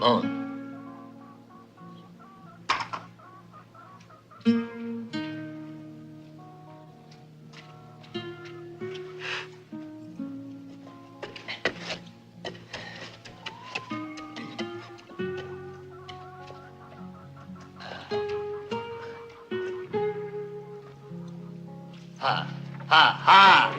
Ramon. Ha, ha, ha!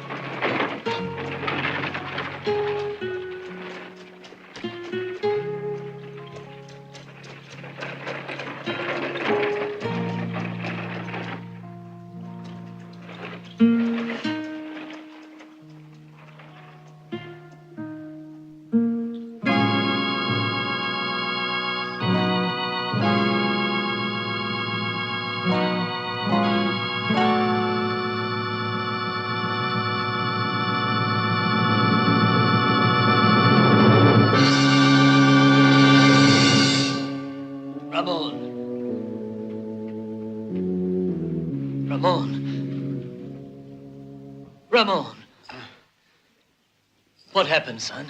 Ramon. What happened, son?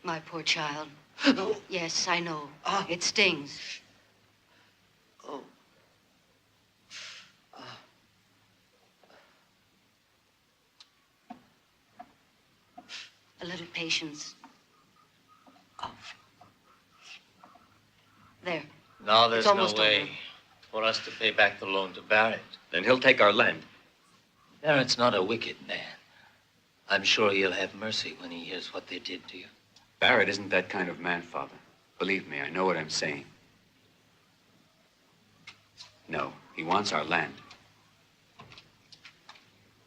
My poor child. Yes, I know. It stings. Oh. A little patience. There. Now there's no almost way over. for us to pay back the loan to Barrett. Then he'll take our land. Barrett's not a wicked man. I'm sure he'll have mercy when he hears what they did to you. Barrett isn't that kind of man, Father. Believe me, I know what I'm saying. No, he wants our land.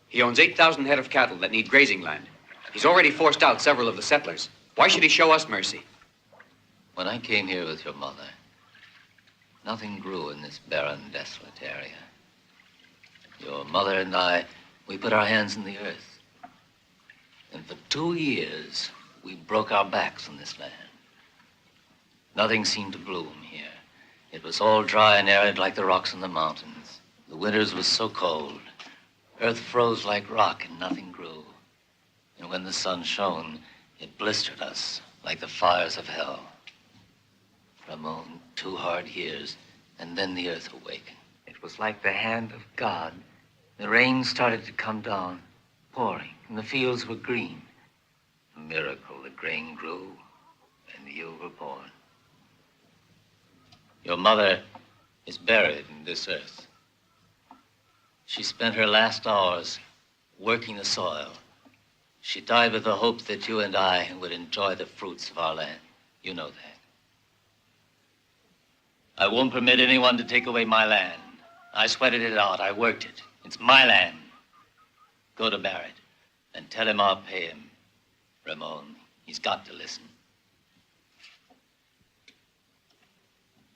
He owns 8,000 head of cattle that need grazing land. He's already forced out several of the settlers. Why should he show us mercy? When I came here with your mother, nothing grew in this barren, desolate area. Your mother and I, we put our hands in the earth. And for 2 years, we broke our backs on this land. Nothing seemed to bloom here. It was all dry and arid like the rocks in the mountains. The winters were so cold. Earth froze like rock and nothing grew. And when the sun shone, it blistered us like the fires of hell. Ramon, 2 hard years, and then the earth awakened. It was like the hand of God. The rain started to come down, pouring, and the fields were green. A miracle, the grain grew, and you were born. Your mother is buried in this earth. She spent her last hours working the soil. She died with the hope that you and I would enjoy the fruits of our land. You know that. I won't permit anyone to take away my land. I sweated it out. I worked it. It's my land. Go to Barrett and tell him I'll pay him. Ramon, he's got to listen.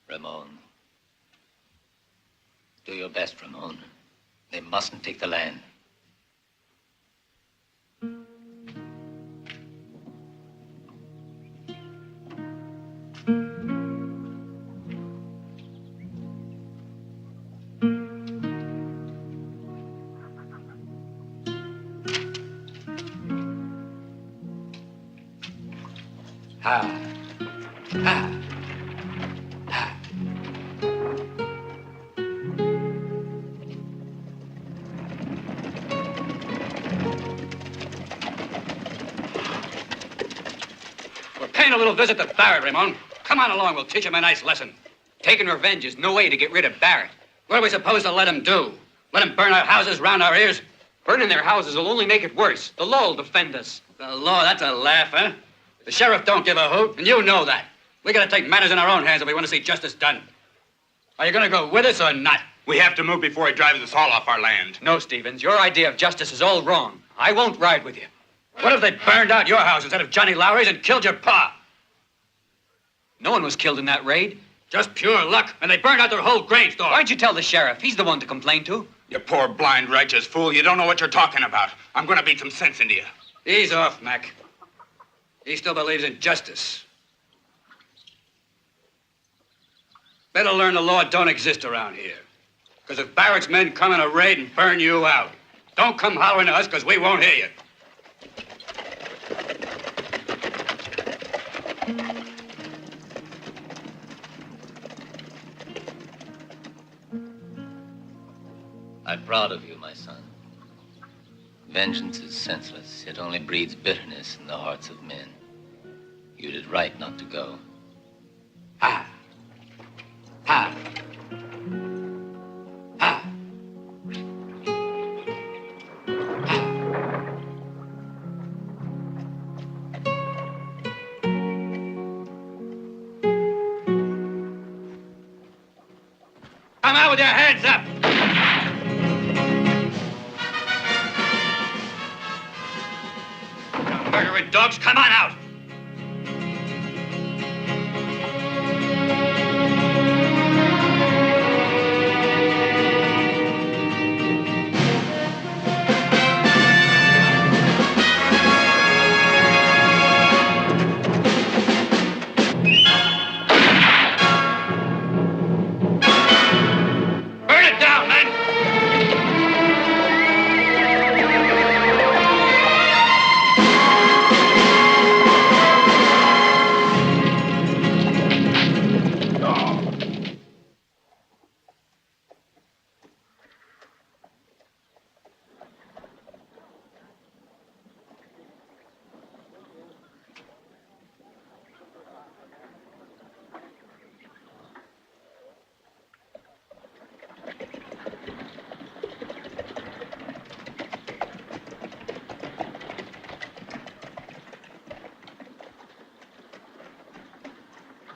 Ramon. Do your best, Ramon. They mustn't take the land. Ha. Ha. Ha. We're paying a little visit to Barrett, Ramon. Come on along, we'll teach him a nice lesson. Taking revenge is no way to get rid of Barrett. What are we supposed to let them do? Let them burn our houses round our ears? Burning their houses will only make it worse. The law will defend us. The law, that's a laugh, huh? The sheriff don't give a hoot, and you know that. We gotta take matters in our own hands if we want to see justice done. Are you gonna go with us or not? We have to move before he drives us all off our land. No, Stevens, your idea of justice is all wrong. I won't ride with you. What if they burned out your house instead of Johnny Lowry's and killed your pa? No one was killed in that raid. Just pure luck, and they burned out their whole grain store. Why'd you tell the sheriff? He's the one to complain to. You poor, blind, righteous fool. You don't know what you're talking about. I'm going to beat some sense into you. Ease off, Mac. He still believes in justice. Better learn the law don't exist around here. Because if Barrett's men come in a raid and burn you out, don't come hollering to us because we won't hear you. I'm proud of you, my son. Vengeance is senseless. It only breeds bitterness in the hearts of men. You did right not to go. Ha! Ha! Ha! Come out with your hands up! You murdering dogs, come on out!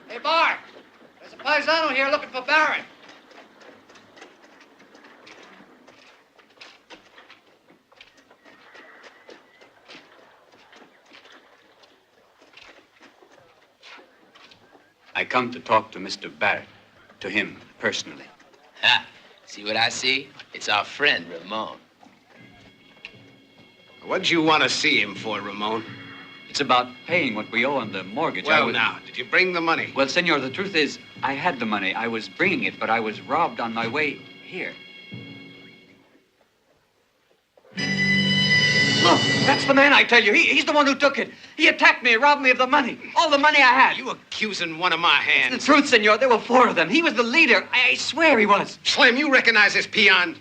Hey, Bart, there's a paisano here looking for Barrett. I come to talk to Mr. Barrett, to him personally. Ha! See what I see? It's our friend, Ramon. What'd you want to see him for, Ramon? It's about paying what we owe on the mortgage. Well, now, did you bring the money? Well, senor, the truth is, I had the money. I was bringing it, but I was robbed on my way here. Look, that's the man, I tell you. He's the one who took it. He attacked me, robbed me of the money. All the money I had. You accusing one of my hands? It's the truth, senor. There were 4 of them. He was the leader. I swear he was. Slim, you recognize this peon?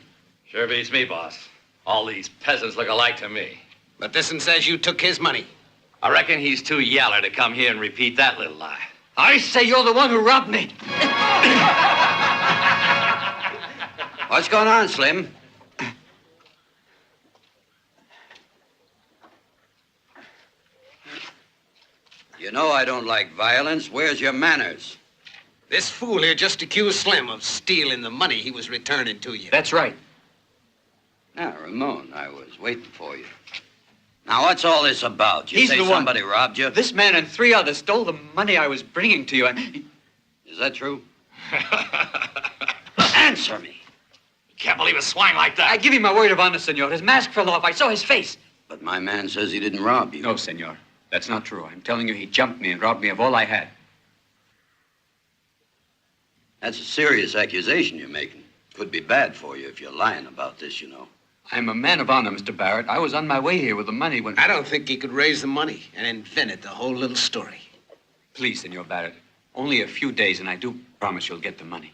Sure beats me, boss. All these peasants look alike to me. But this one says you took his money. I reckon he's too yaller to come here and repeat that little lie. I say you're the one who robbed me. What's going on, Slim? You know I don't like violence. Where's your manners? This fool here just accused Slim of stealing the money he was returning to you. That's right. Now, Ramon, I was waiting for you. Now, what's all this about? You He's say the one. somebody robbed you? This man and 3 others stole the money I was bringing to you. Is that true? Answer me. Can't believe a swine like that. I give you my word of honor, senor. His mask fell off. I saw his face. But my man says he didn't rob you. No, senor. That's not true. I'm telling you, he jumped me and robbed me of all I had. That's a serious accusation you're making. Could be bad for you if you're lying about this, you know. I'm a man of honor, Mr. Barrett. I was on my way here with the money when... I don't think he could raise the money and invented the whole little story. Please, Senor Barrett. Only a few days, and I do promise you'll get the money.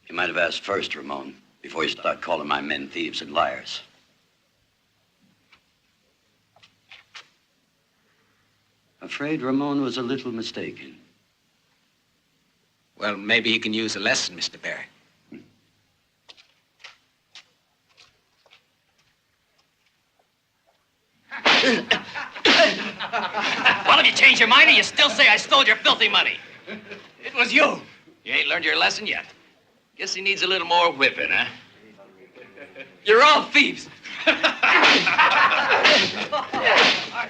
You might have asked first, Ramon, before you start calling my men thieves and liars. Afraid Ramon was a little mistaken. Well, maybe he can use a lesson, Mr. Barrett. Well, have you changed your mind or you still say I stole your filthy money? It was you. You ain't learned your lesson yet. Guess he needs a little more whipping, huh? You're all thieves.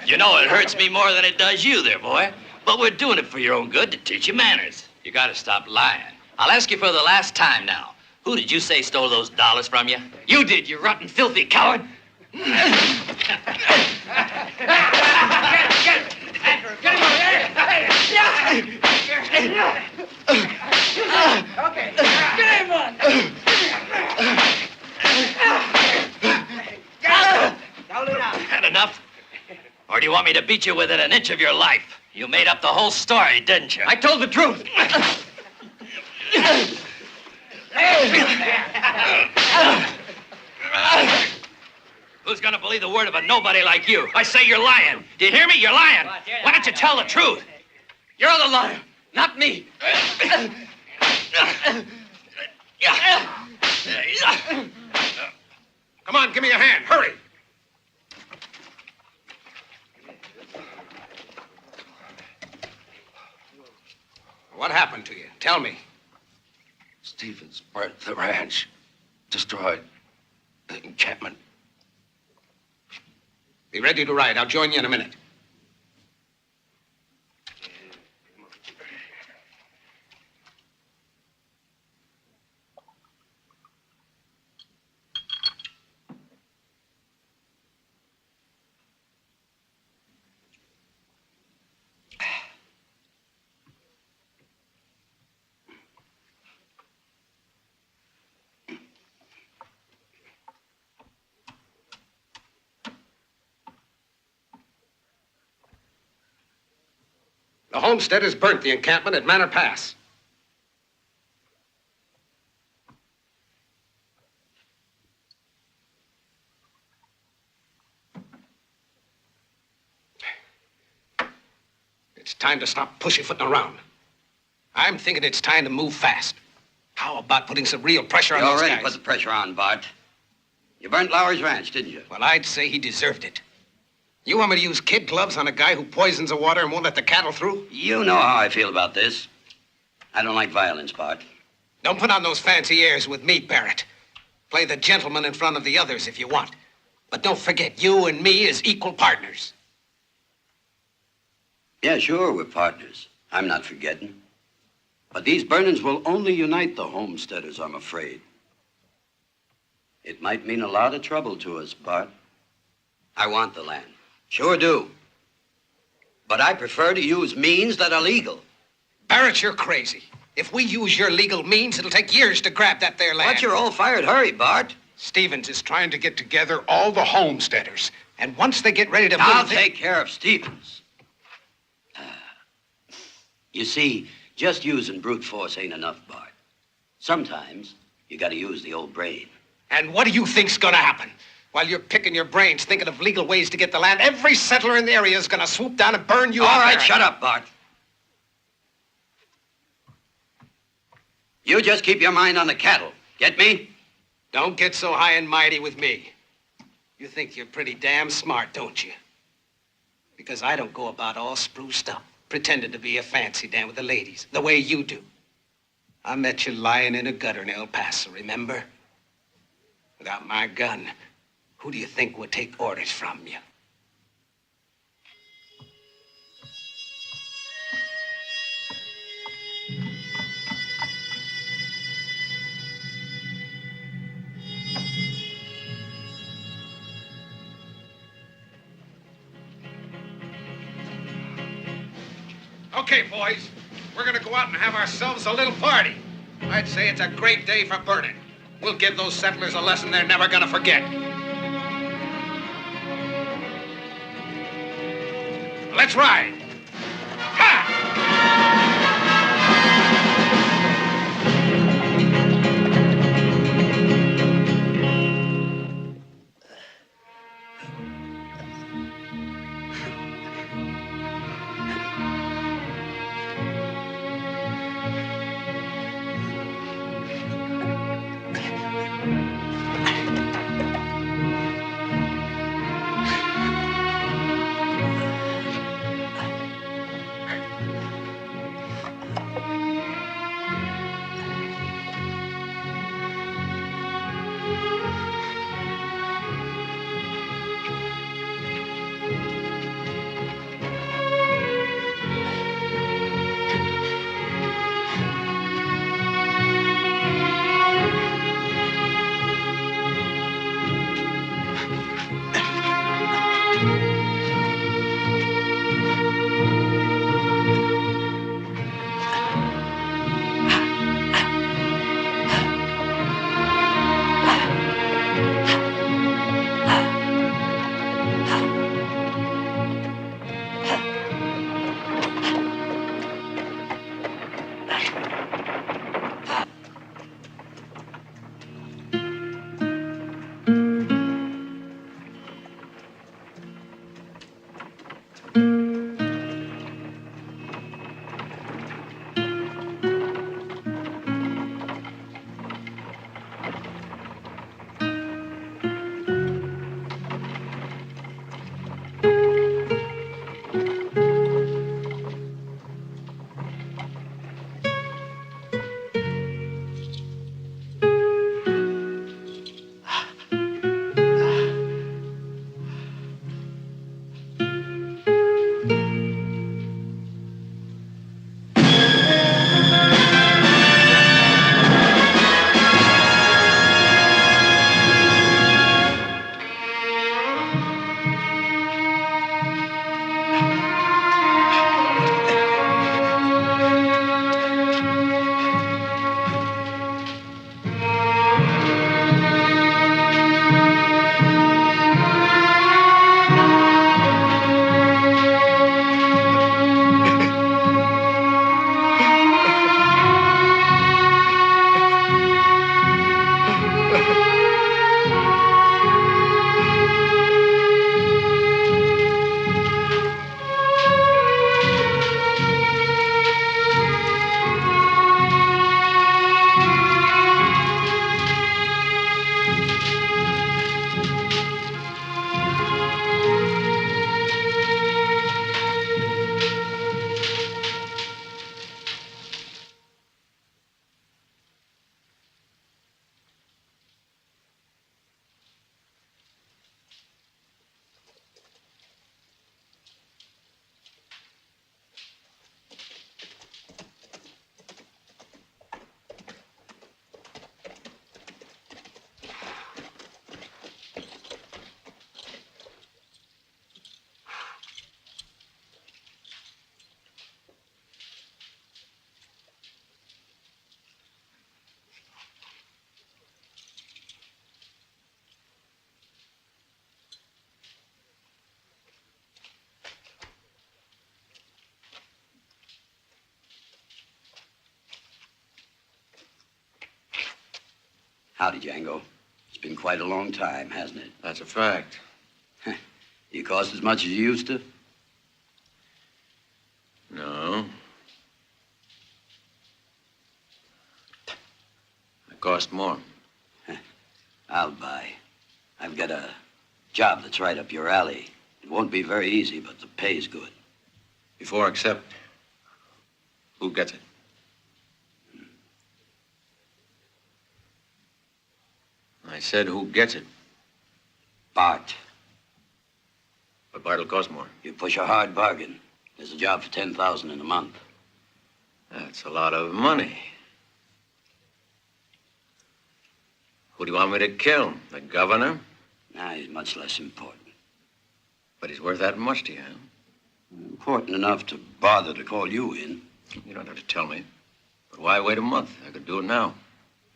You know, it hurts me more than it does you there, boy. But we're doing it for your own good to teach you manners. You gotta stop lying. I'll ask you for the last time now. Who did you say stole those dollars from you? You did, you rotten, filthy coward. Get him over there. Okay, get him one. Had enough? Or do you want me to beat you within an inch of your life? You made up the whole story, didn't you? I told the truth. Who's gonna believe the word of a nobody like you? I say you're lying. Do you hear me? You're lying. Why don't you tell the truth? You're the liar, not me. Come on, give me a hand. Hurry. What happened to you? Tell me. Stevens burnt the ranch, destroyed the encampment. Be ready to ride. I'll join you in a minute. The homesteaders burnt the encampment at Manor Pass. It's time to stop pussyfooting around. I'm thinking it's time to move fast. How about putting some real pressure on those guys? You already put the pressure on, Bart. You burnt Lowry's ranch, didn't you? Well, I'd say he deserved it. You want me to use kid gloves on a guy who poisons the water and won't let the cattle through? You know how I feel about this. I don't like violence, Bart. Don't put on those fancy airs with me, Barrett. Play the gentleman in front of the others if you want. But don't forget, you and me is equal partners. Yeah, sure, we're partners. I'm not forgetting. But these burnings will only unite the homesteaders, I'm afraid. It might mean a lot of trouble to us, Bart. I want the land. Sure do. But I prefer to use means that are legal. Barrett, you're crazy. If we use your legal means, it'll take years to grab that there land. What's your all-fired hurry, Bart? Stevens is trying to get together all the homesteaders. And once they get ready to I'll move... take care of Stevens. You see, just using brute force ain't enough, Bart. Sometimes you gotta use the old brain. And what do you think's gonna happen? While you're picking your brains, thinking of legal ways to get the land, every settler in the area is gonna swoop down and burn you All out. right, there. shut up, Bart. You just keep your mind on the cattle. Get me? Don't get so high and mighty with me. You think you're pretty damn smart, don't you? Because I don't go about all spruced up, pretending to be a fancy dan with the ladies, the way you do. I met you lying in a gutter in El Paso, remember? Without my gun, who do you think would take orders from you? Okay, boys, we're gonna go out and have ourselves a little party. I'd say it's a great day for burning. We'll give those settlers a lesson they're never gonna forget. Let's ride. Howdy, Django. It's been quite a long time, hasn't it? That's a fact. You cost as much as you used to? No. It cost more. I'll buy. I've got a job that's right up your alley. It won't be very easy, but the pay's good. Before I accept, who gets it? I said who gets it. Bart. But Bart'll cost more. You push a hard bargain. There's a job for $10,000 in a month. That's a lot of money. Who do you want me to kill? The governor? Nah, he's much less important. But he's worth that much to you, huh? Important enough to bother to call you in. You don't have to tell me. But why wait a month? I could do it now.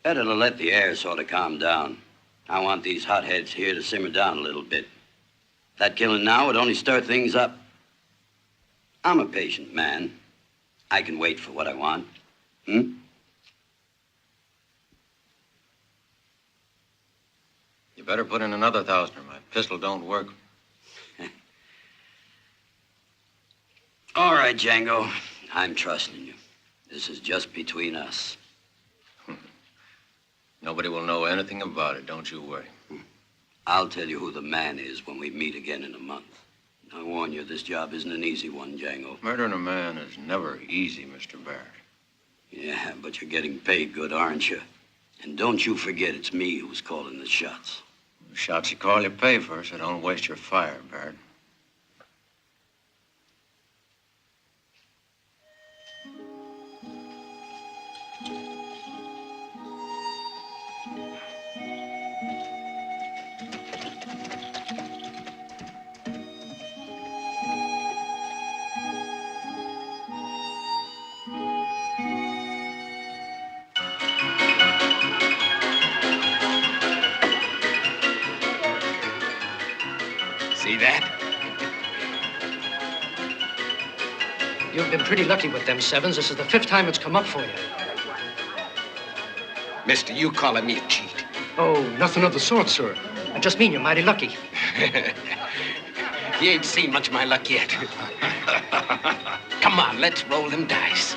Better to let the air sort of calm down. I want these hotheads here to simmer down a little bit. That killing now would only stir things up. I'm a patient man. I can wait for what I want. Hmm? You better put in another 1,000 or my pistol don't work. All right, Django. I'm trusting you. This is just between us. Nobody will know anything about it, don't you worry. I'll tell you who the man is when we meet again in a month. I warn you, this job isn't an easy one, Django. Murdering a man is never easy, Mr. Barrett. Yeah, but you're getting paid good, aren't you? And don't you forget it's me who's calling the shots. The shots you call, you pay for, so don't waste your fire, Barrett. See that? You've been pretty lucky with them sevens. This is the 5th time it's come up for you. Mister, you calling me a cheat? Oh, nothing of the sort, sir. I just mean you're mighty lucky. You ain't seen much of my luck yet. Come on, let's roll them dice.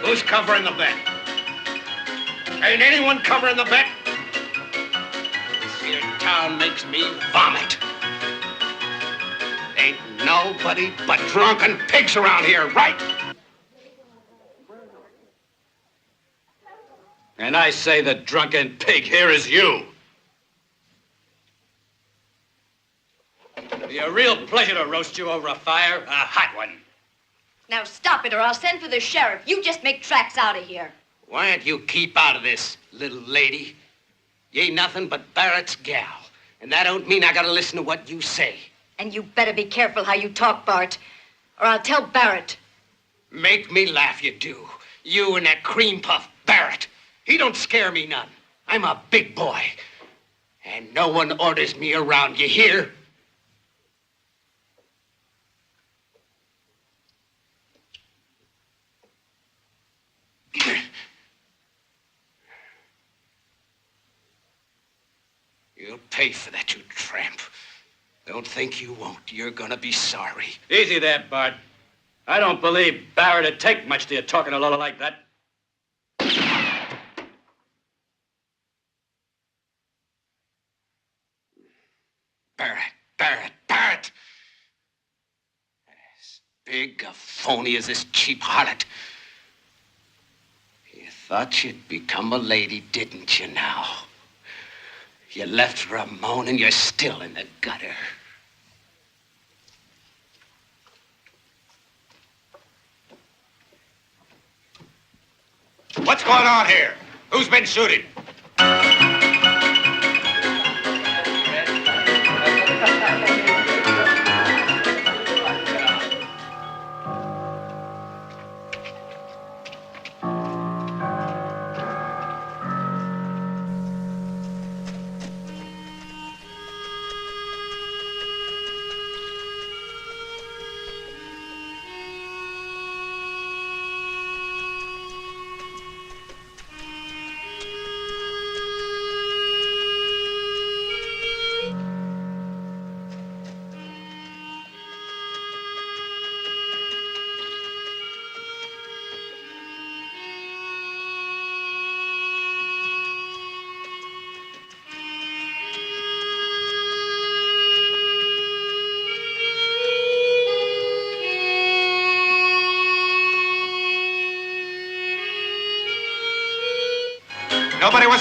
Who's covering the bet? Ain't anyone covering the bet? This here town makes me vomit. Ain't nobody but drunken pigs around here, right? And I say the drunken pig here is you. It'd be a real pleasure to roast you over a fire, a hot one. Now stop it or I'll send for the sheriff. You just make tracks out of here. Why don't you keep out of this, little lady? You ain't nothing but Barrett's gal. And that don't mean I gotta listen to what you say. And you better be careful how you talk, Bart, or I'll tell Barrett. Make me laugh, you do. You and that cream puff Barrett. He don't scare me none. I'm a big boy. And no one orders me around, you hear? You'll pay for that, you tramp. Don't think you won't. You're gonna be sorry. Easy there, Bart. I don't believe Barrett would take much to you talking a lot like that. Barrett. As big a phony as this cheap harlot. You thought you'd become a lady, didn't you now? You left Ramon and you're still in the gutter. What's going on here? Who's been shooting?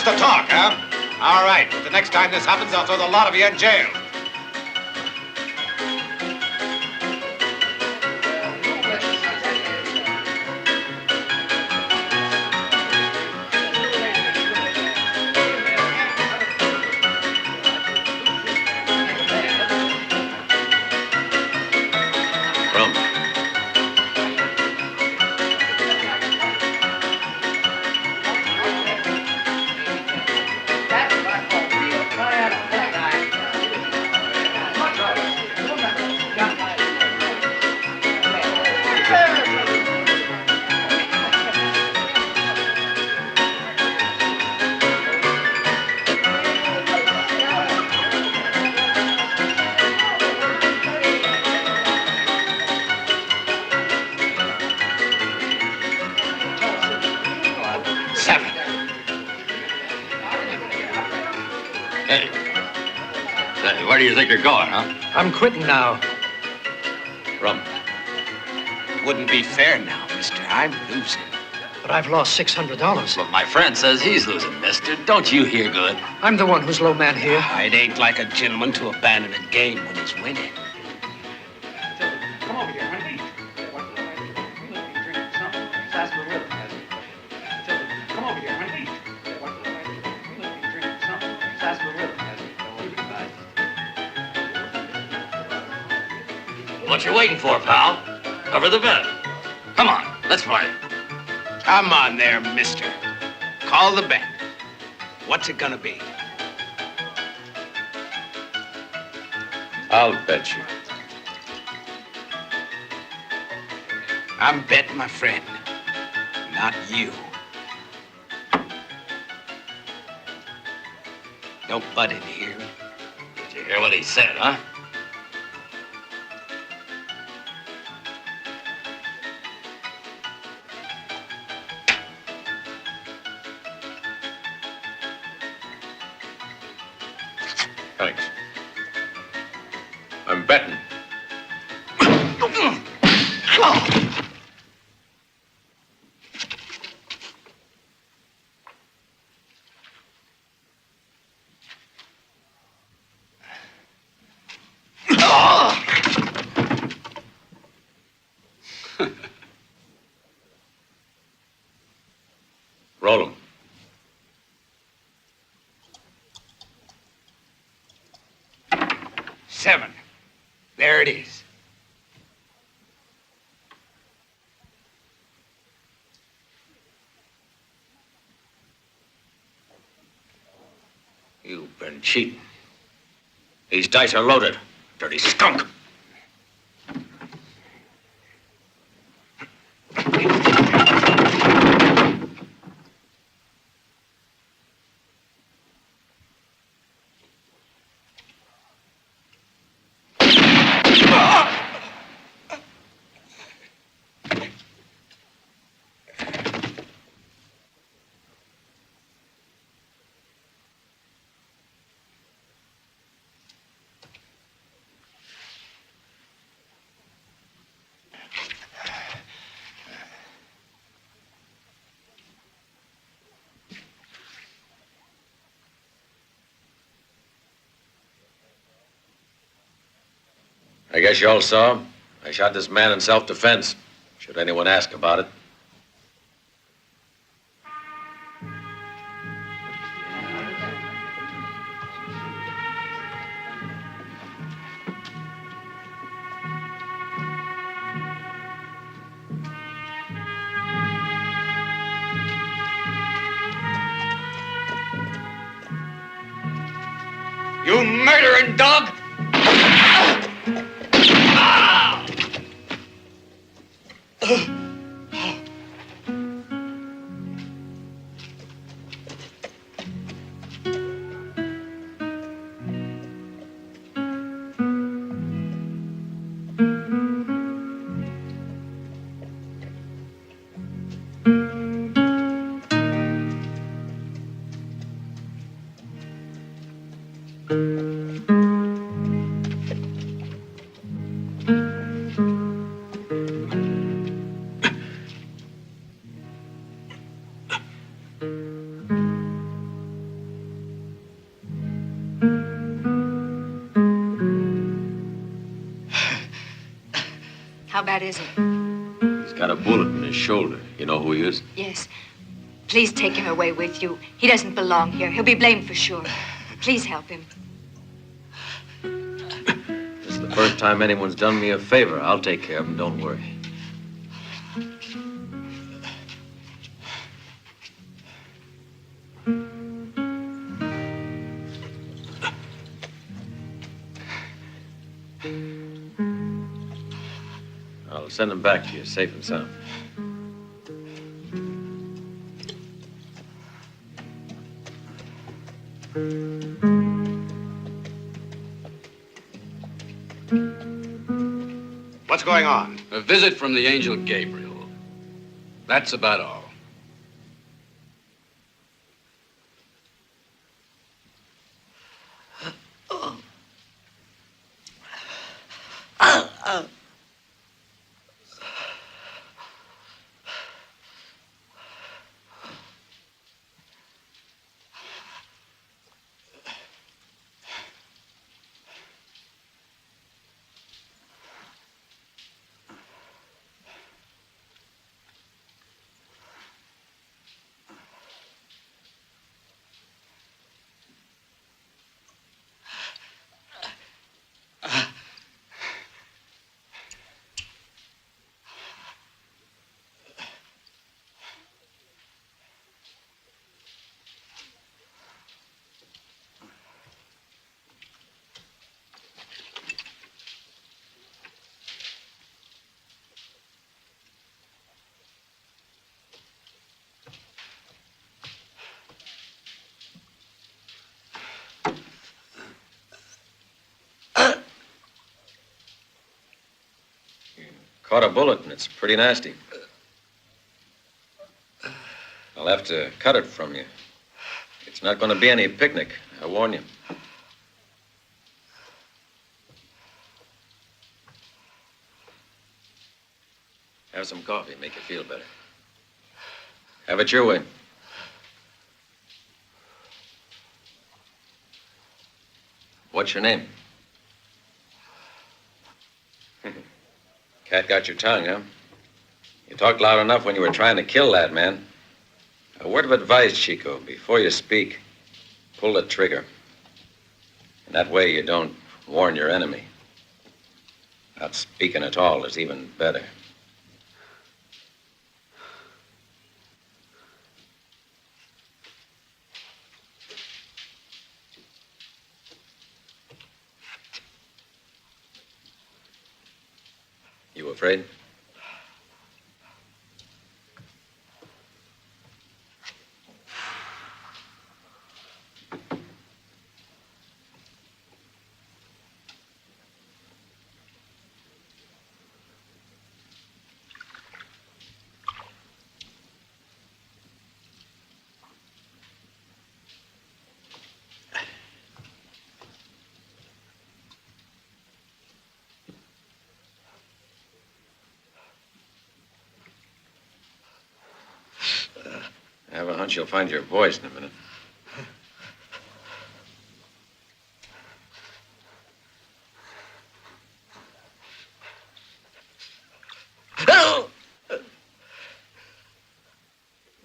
the talk, huh? All right, but the next time this happens, I'll throw the lot of you in jail. Where do you think you're going, huh? I'm quitting now. Rum. Wouldn't be fair now, mister. I'm losing. But I've lost $600. Well, my friend says he's losing, mister. Don't you hear good? I'm the one who's low man here. It ain't like a gentleman to abandon a game when he's winning. Come over here, honey. Come over here, honey. What you waiting for, pal? Cover the bet. Come on, let's play. Come on there, mister. Call the bet. What's it gonna be? I'll bet you. I'm betting my friend, not you. Don't butt in here. Did you hear what he said, huh? Thanks. I'm betting. Roll 'em. $7. There it is. You've been cheating. These dice are loaded, dirty skunk. I guess you all saw. I shot this man in self-defense. Should anyone ask about it. You murdering dog! How bad is he? He's got a bullet in his shoulder. You know who he is? Yes. Please take him away with you. He doesn't belong here. He'll be blamed for sure. Please help him. This is the first time anyone's done me a favor. I'll take care of him, don't worry. I'll send him back to you, safe and sound. What's going on? A visit from the angel Gabriel. That's about all. Caught a bullet, and it's pretty nasty. I'll have to cut it from you. It's not going to be any picnic, I warn you. Have some coffee, make you feel better. Have it your way. What's your name? Cat got your tongue, huh? You talked loud enough when you were trying to kill that man. A word of advice, Chico. Before you speak, pull the trigger. And that way you don't warn your enemy. Not speaking at all is even better. You afraid? I have a hunch you'll find your voice in a minute.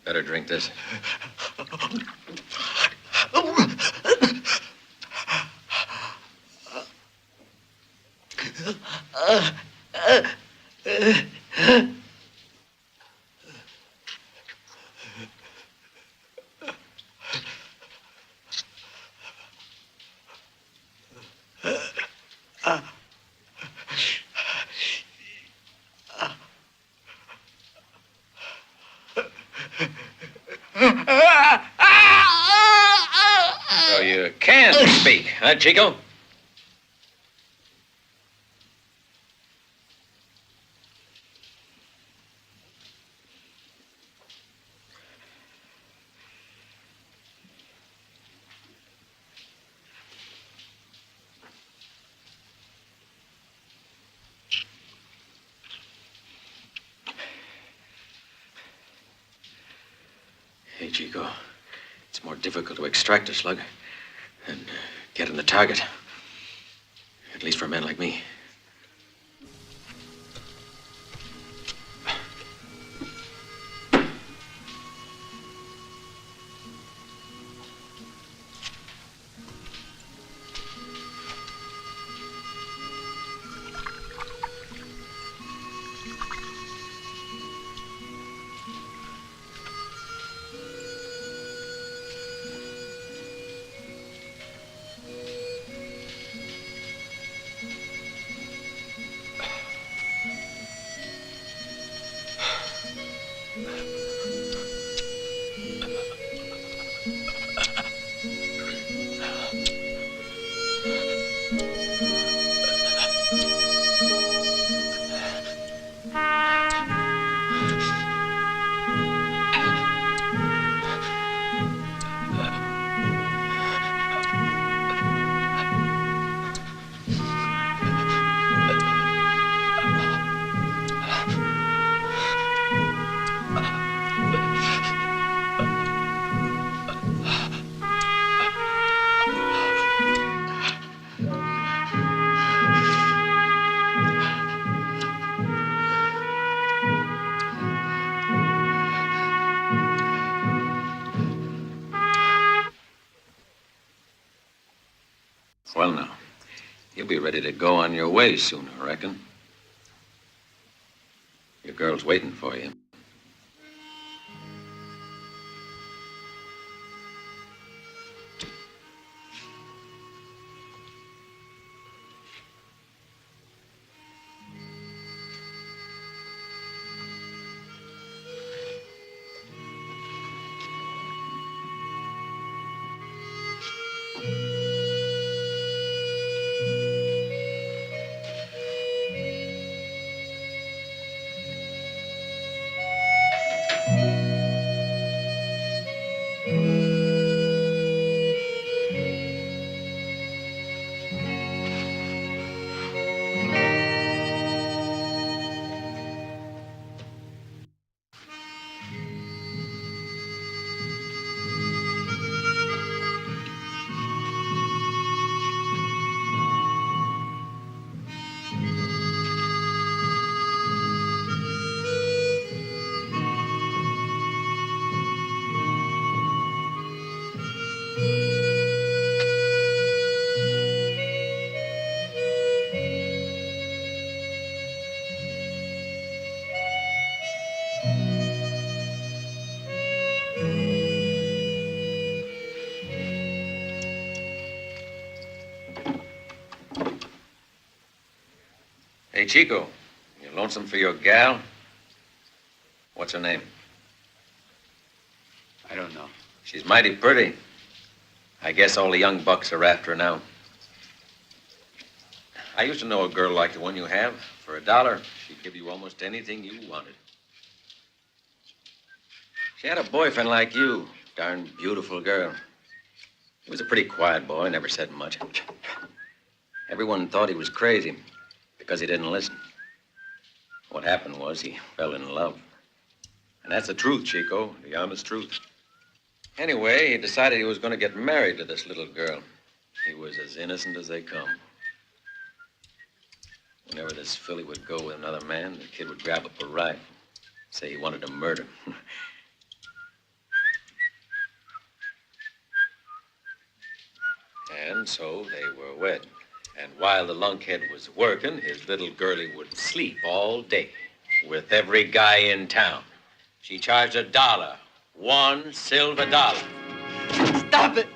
Better drink this. So you can speak, huh, Chico? Hey, Chico, it's more difficult to extract a slug than get in the target. At least for a man like me. ready to go on your way soon, I reckon. Your girl's waiting for you. Hey, Chico, you lonesome for your gal? What's her name? I don't know. She's mighty pretty. I guess all the young bucks are after her now. I used to know a girl like the one you have. For $1, she'd give you almost anything you wanted. She had a boyfriend like you. Darn beautiful girl. He was a pretty quiet boy, never said much. Everyone thought he was crazy because he didn't listen. What happened was he fell in love. And that's the truth, Chico, the honest truth. Anyway, he decided he was going to get married to this little girl. He was as innocent as they come. Whenever this filly would go with another man, the kid would grab up a rifle, say he wanted to murder. And so they were wed. And while the lunkhead was working, his little girlie would sleep all day with every guy in town. She charged $1, $1 silver. Stop it!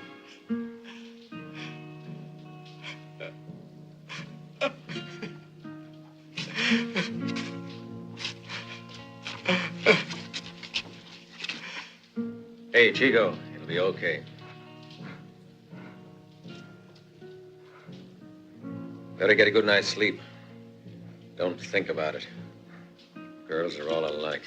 Hey, Chico, it'll be okay. Better get a good night's sleep. Don't think about it. Girls are all alike.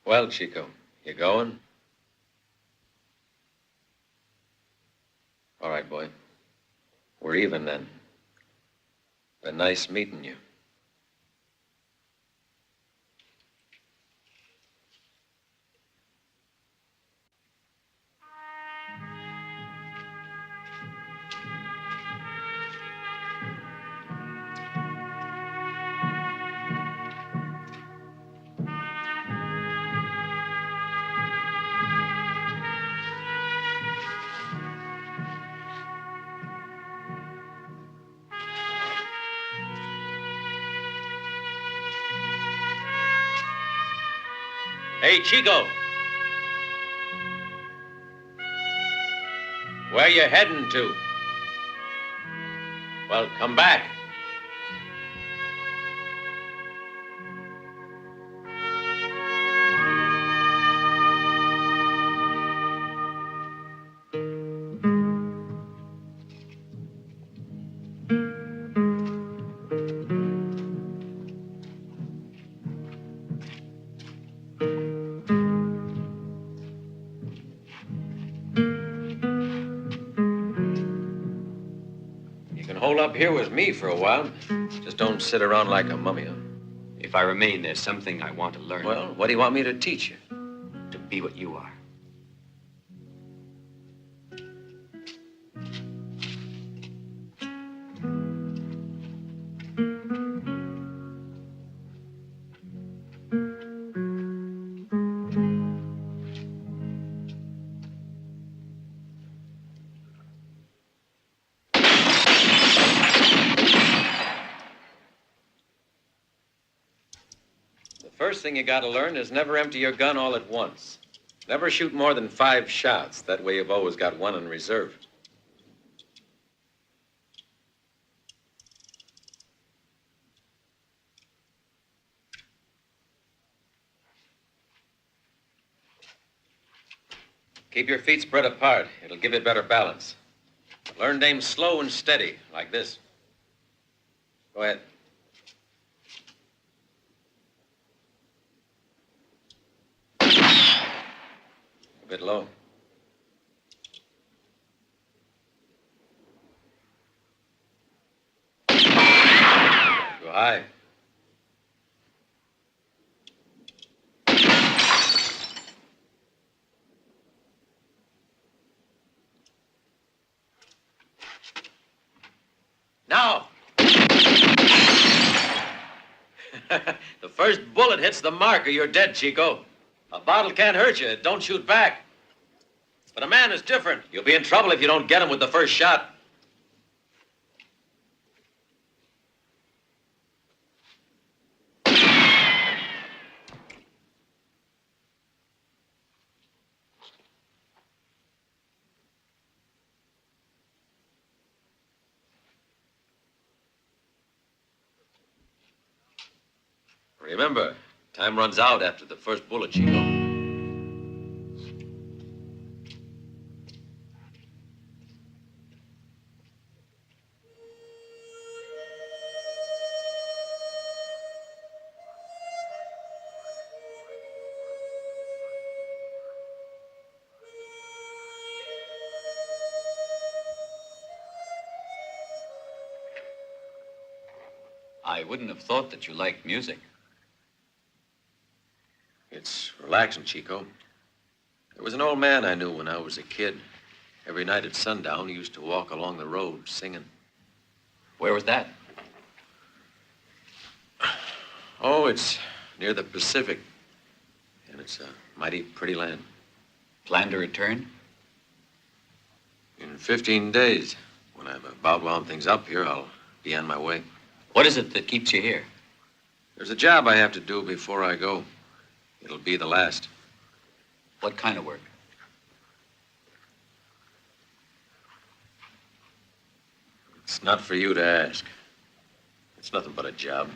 Well, Chico, you going? All right, boy. We're even then. Been nice meeting you. Hey, Chico. Where you heading to? Well, come back. Up here with me for a while. Just don't sit around like a mummy, huh? If I remain, there's something I want to learn. Well, what do you want me to teach you? To be what you are. First thing you gotta learn is never empty your gun all at once. Never shoot more than 5 shots. That way you've always got one in reserve. Keep your feet spread apart. It'll give you better balance. Learn to aim slow and steady, like this. Go ahead. A bit low. Go high. Now. The first bullet hits the marker, you're dead, Chico. A bottle can't hurt you. Don't shoot back. But a man is different. You'll be in trouble if you don't get him with the first shot. Remember, time runs out after the first bullet, Chico. I wouldn't have thought that you liked music. It's relaxing, Chico. There was an old man I knew when I was a kid. Every night at sundown, he used to walk along the road singing. Where was that? Oh, it's near the Pacific. And it's a mighty pretty land. Plan to return? In 15 days. When I've about wound things up here, I'll be on my way. What is it that keeps you here? There's a job I have to do before I go. It'll be the last. What kind of work? It's not for you to ask. It's nothing but a job.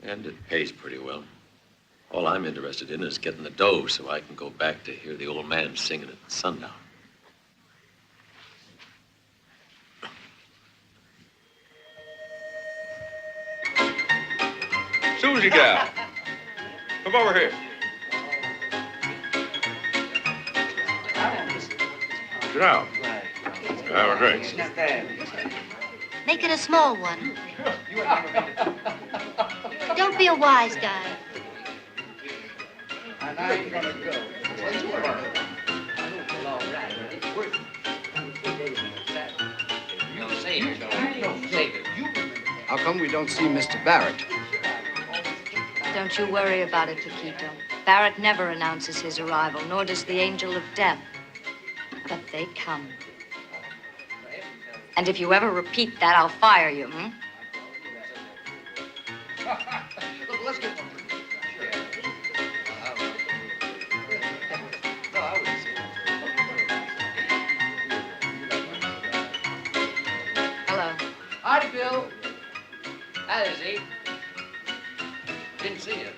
And it pays pretty well. All I'm interested in is getting the dough so I can go back to hear the old man singing at sundown. Susie gal, come over here. Sit down. Have a drink. Make it a small one. Don't be a wise guy. How come we don't see Mr. Barrett? Don't you worry about it, Paquito. Barrett never announces his arrival, nor does the angel of death. But they come. And if you ever repeat that, I'll fire you, hmm? Look, let's get one. Hello. Howdy, Bill. That is he. Didn't see you.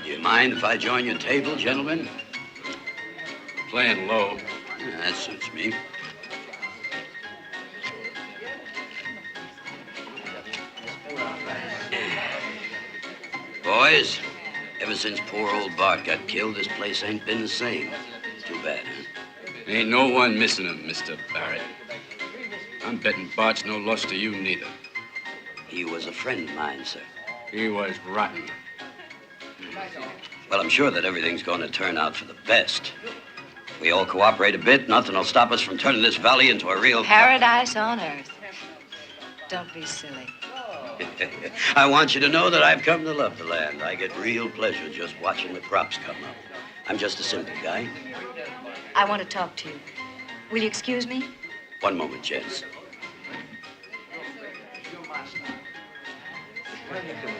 Do you mind if I join your table, gentlemen? Playing low. Yeah, that suits me. Boys, ever since poor old Bart got killed, this place ain't been the same. Too bad, huh? Ain't no one missing him, Mr. Barrett. I'm betting Bart's no loss to you neither. He was a friend of mine, sir. He was rotten. Well, I'm sure that everything's going to turn out for the best. If we all cooperate a bit, nothing will stop us from turning this valley into a real... Paradise on earth. Don't be silly. I want you to know that I've come to love the land. I get real pleasure just watching the crops come up. I'm just a simple guy. I want to talk to you. Will you excuse me? One moment, gents.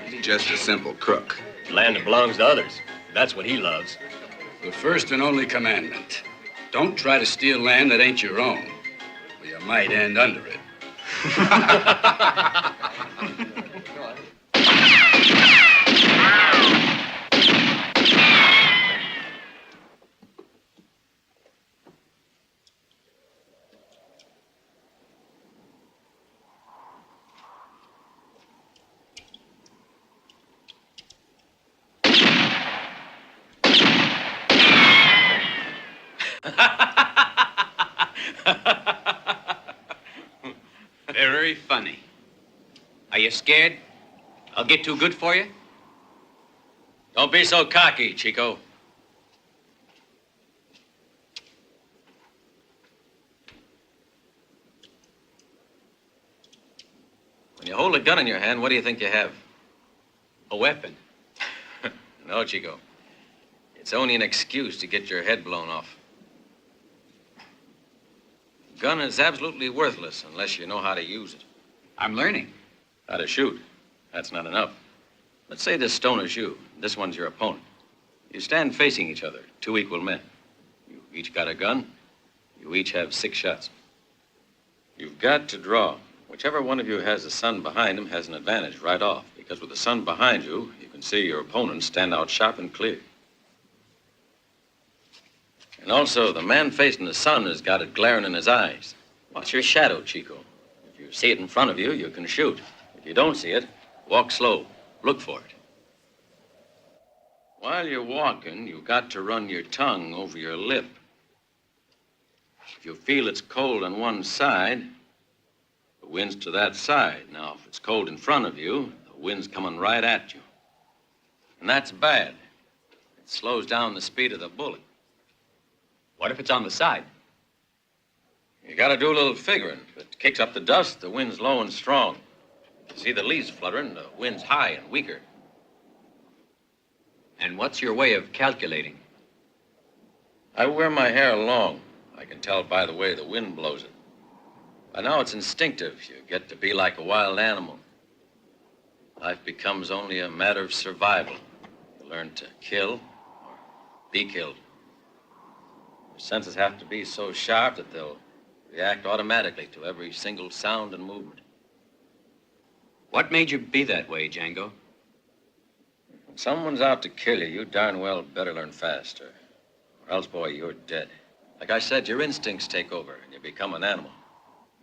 He's just a simple crook. Land that belongs to others. That's what he loves. The first and only commandment. Don't try to steal land that ain't your own, or you might end under it. Very funny. Are you scared? I'll get too good for you? Don't be so cocky, Chico. When you hold a gun in your hand, what do you think you have? A weapon. No, Chico. It's only an excuse to get your head blown off. A gun is absolutely worthless unless you know how to use it. I'm learning. How to shoot. That's not enough. Let's say this stone is you. This one's your opponent. You stand facing each other, 2 equal men. You each got a gun. You each have 6 shots. You've got to draw. Whichever one of you has the sun behind him has an advantage right off, because with the sun behind you, you can see your opponent stand out sharp and clear. And also, the man facing the sun has got it glaring in his eyes. Watch your shadow, Chico. If you see it in front of you, you can shoot. If you don't see it, walk slow. Look for it. While you're walking, you've got to run your tongue over your lip. If you feel it's cold on one side, the wind's to that side. Now, if it's cold in front of you, the wind's coming right at you. And that's bad. It slows down the speed of the bullet. What if it's on the side? You gotta do a little figuring. If it kicks up the dust, the wind's low and strong. If you see the leaves fluttering, the wind's high and weaker. And what's your way of calculating? I wear my hair long. I can tell by the way the wind blows it. By now it's instinctive. You get to be like a wild animal. Life becomes only a matter of survival. You learn to kill or be killed. Your senses have to be so sharp that they'll react automatically to every single sound and movement. What made you be that way, Django? When someone's out to kill you, you darn well better learn faster. Or else, boy, you're dead. Like I said, your instincts take over and you become an animal.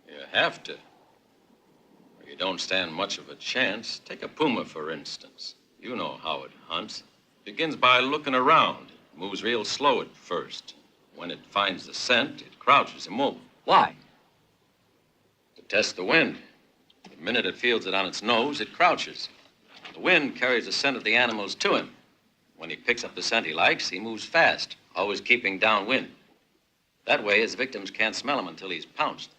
You have to. Or you don't stand much of a chance. Take a puma, for instance. You know how it hunts. It begins by looking around. It moves real slow at first. When it finds the scent, it crouches immobile. Why? To test the wind. The minute it feels it on its nose, it crouches. The wind carries the scent of the animals to him. When he picks up the scent he likes, he moves fast, always keeping downwind. That way, his victims can't smell him until he's pounced.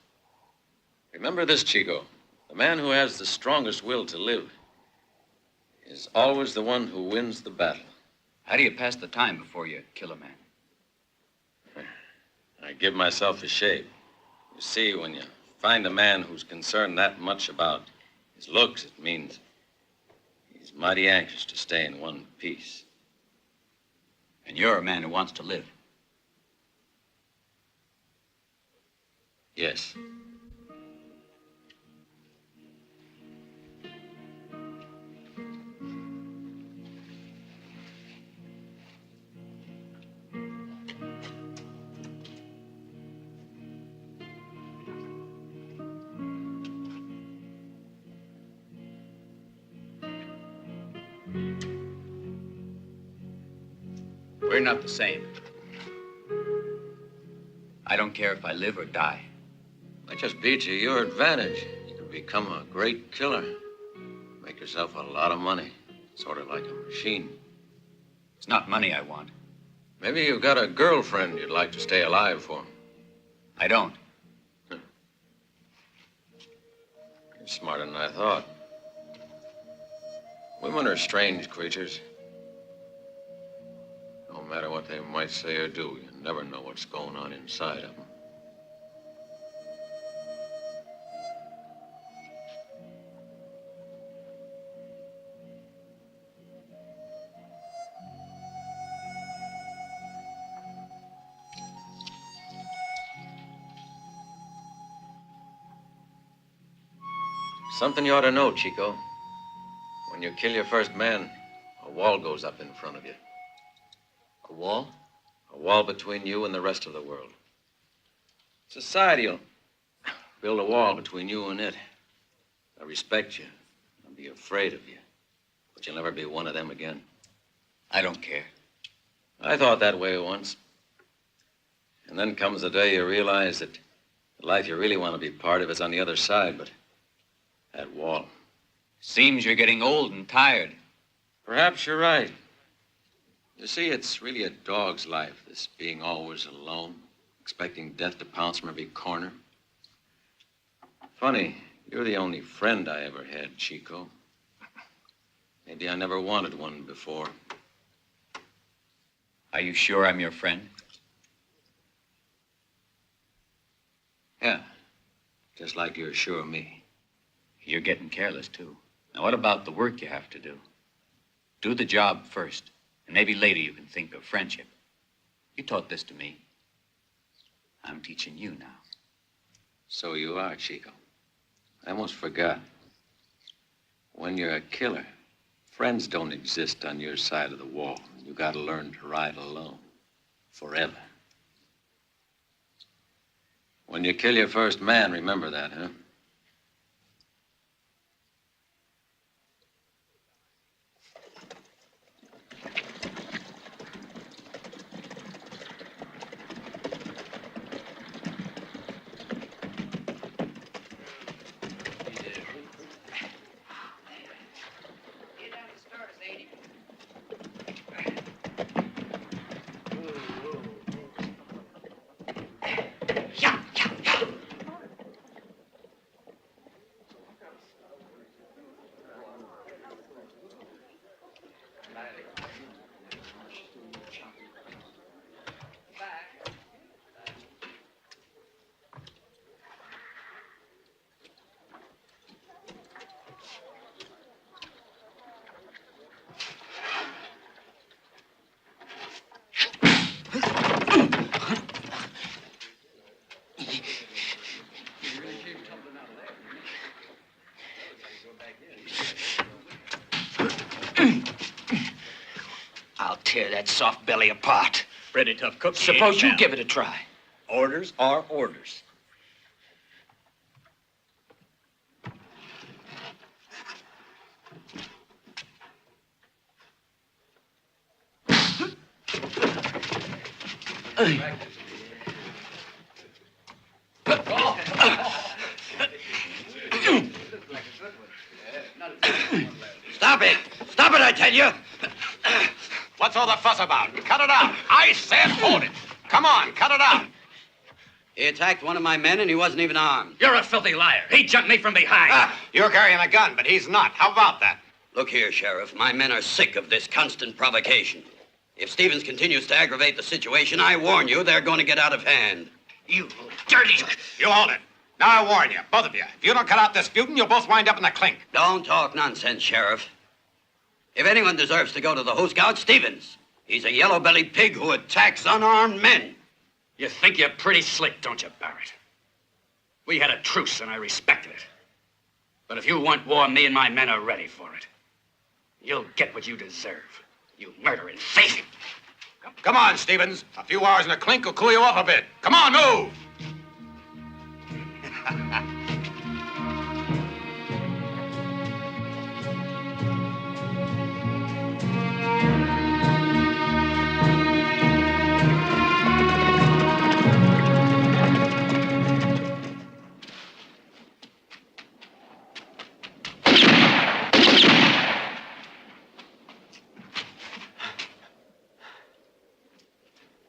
Remember this, Chico. The man who has the strongest will to live is always the one who wins the battle. How do you pass the time before you kill a man? I give myself a shave. You see, when you find a man who's concerned that much about his looks, it means he's mighty anxious to stay in one piece. And you're a man who wants to live. Yes. We're not the same. I don't care if I live or die. I just beat you your advantage. You can become a great killer. Make yourself a lot of money. Sort of like a machine. It's not money I want. Maybe you've got a girlfriend you'd like to stay alive for. I don't. You're smarter than I thought. Women are strange creatures. No matter what they might say or do, you never know what's going on inside of them. Something you ought to know, Chico. When you kill your first man, a wall goes up in front of you. A wall? A wall between you and the rest of the world. Society will build a wall between you and it. They'll respect you. They'll be afraid of you. But you'll never be one of them again. I don't care. I thought that way once. And then comes the day you realize that the life you really want to be part of is on the other side, but that wall. Seems you're getting old and tired. Perhaps you're right. You see, it's really a dog's life, this being always alone, expecting death to pounce from every corner. Funny, you're the only friend I ever had, Chico. Maybe I never wanted one before. Are you sure I'm your friend? Yeah, just like you're sure of me. You're getting careless, too. Now, what about the work you have to do? Do the job first, and maybe later you can think of friendship. You taught this to me. I'm teaching you now. So you are, Chico. I almost forgot. When you're a killer, friends don't exist on your side of the wall. You gotta learn to ride alone. Forever. When you kill your first man, remember that, huh? I'll tear that soft belly apart. Pretty tough cookie. Suppose you give it a try. Orders are orders. Stop it! Stop it, I tell you! What's all the fuss about? Cut it out. I said hold it. Come on, cut it out. He attacked one of my men and he wasn't even armed. You're a filthy liar. He jumped me from behind. You're carrying a gun, but he's not. How about that? Look here, Sheriff. My men are sick of this constant provocation. If Stevens continues to aggravate the situation, I warn you, they're going to get out of hand. You dirty... You hold it. Now I warn you, both of you. If you don't cut out this feuding, you'll both wind up in the clink. Don't talk nonsense, Sheriff. If anyone deserves to go to the Who Scout, Stevens. He's a yellow-bellied pig who attacks unarmed men. You think you're pretty slick, don't you, Barrett? We had a truce, and I respected it. But if you want war, me and my men are ready for it. You'll get what you deserve, you murdering thief. Come on, Stevens. A few hours in the clink will cool you off a bit. Come on, move!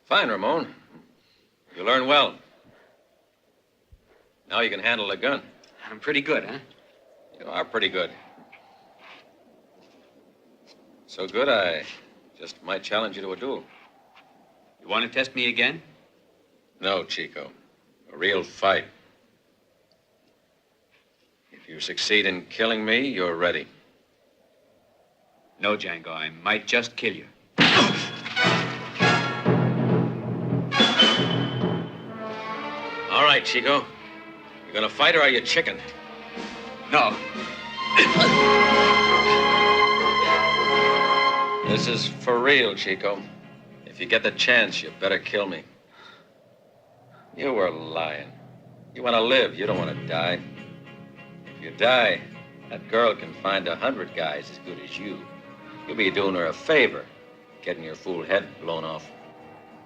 Fine, Ramon. You learn well. Now you can handle a gun. I'm pretty good, huh? You are pretty good. So good, I just might challenge you to a duel. You want to test me again? No, Chico. A real fight. If you succeed in killing me, you're ready. No, Django, I might just kill you. All right, Chico. You gonna fight or are you chicken? No. This is for real, Chico. If you get the chance, you better kill me. You were lying. You want to live. You don't want to die. If you die, that girl can find 100 guys as good as you. You'll be doing her a favor, getting your fool head blown off.